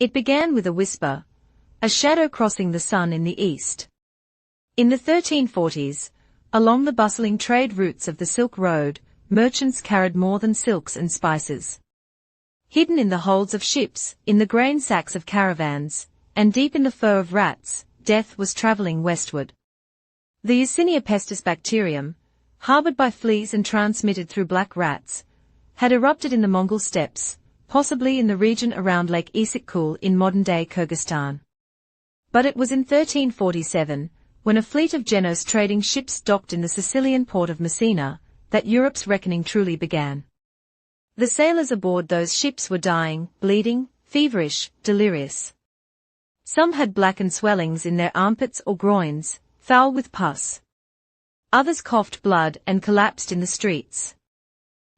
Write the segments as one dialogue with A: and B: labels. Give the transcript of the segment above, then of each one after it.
A: It began with a whisper, a shadow crossing the sun in the east. In the 1340s, along the bustling trade routes of the Silk Road, merchants carried more than silks and spices. Hidden in the holds of ships, in the grain sacks of caravans, and deep in the fur of rats, death was traveling westward. The Yersinia pestis bacterium, harbored by fleas and transmitted through black rats, had erupted in the Mongol steppes, possibly in the region around Lake Issyk-Kul in modern-day Kyrgyzstan. But it was in 1347, when a fleet of Genos trading ships docked in the Sicilian port of Messina, that Europe's reckoning truly began. The sailors aboard those ships were dying, bleeding, feverish, delirious. Some had blackened swellings in their armpits or groins, foul with pus. Others coughed blood and collapsed in the streets.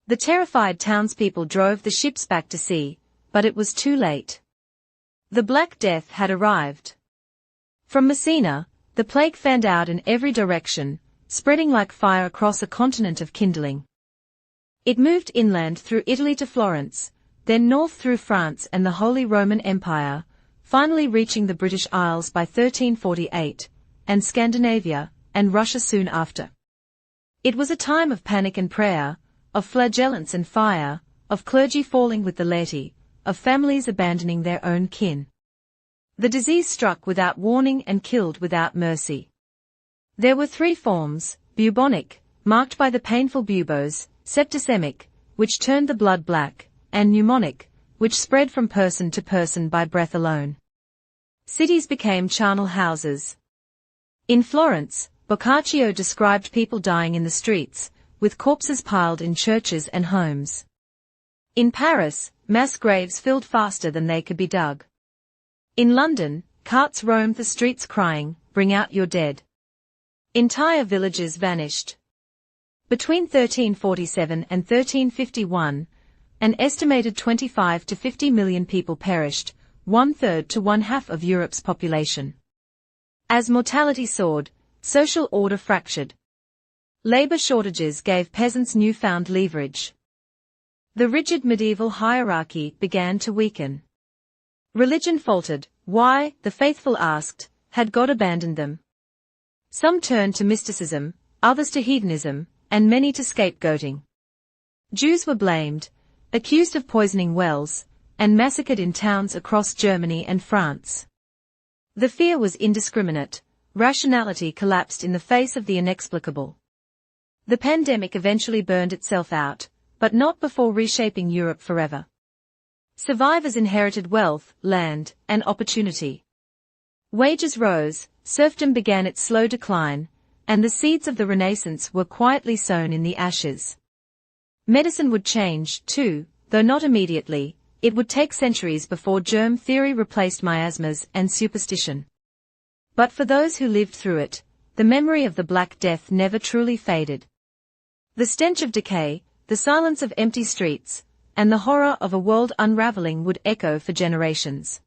A: The terrified townspeople drove the ships back to sea, but it was too late. The Black Death had arrived. From Messina, the plague fanned out in every direction, spreading like fire across a continent of kindling. It moved inland through Italy to Florence, then north through France and the Holy Roman Empire, finally reaching the British Isles by 1348, and Scandinavia, and Russia soon after. It was a time of panic and prayer, of flagellants and fire, of clergy falling with the laity, of families abandoning their own kin. The disease struck without warning and killed without mercy. There were three forms: bubonic, marked by the painful buboes, septicemic, which turned the blood black, and pneumonic, which spread from person to person by breath alone. Cities became charnel houses. In Florence, Boccaccio described people dying in the streets, with corpses piled in churches and homes. In Paris, mass graves filled faster than they could be dug. In London, carts roamed the streets crying, "Bring out your dead." Entire villages vanished. Between 1347 and 1351, an estimated 25 to 50 million people perished, 1/3 to 1/2 of Europe's population. As mortality soared, social order fractured. Labor shortages gave peasants newfound leverage. The rigid medieval hierarchy began to weaken. Religion faltered. Why, the faithful asked, had God abandoned them? Some turned to mysticism, others to hedonism, and many to scapegoating. Jews were blamed, accused of poisoning wells, and massacred in towns across Germany and France. The fear was indiscriminate. Rationality collapsed in the face of the inexplicable. The pandemic eventually burned itself out, but not before reshaping Europe forever. Survivors inherited wealth, land, and opportunity. Wages rose, serfdom began its slow decline, and the seeds of the Renaissance were quietly sown in the ashes. Medicine would change, too, though not immediately. It would take centuries before germ theory replaced miasmas and superstition. But for those who lived through it, the memory of the Black Death never truly faded. The stench of decay, the silence of empty streets, and the horror of a world unraveling would echo for generations.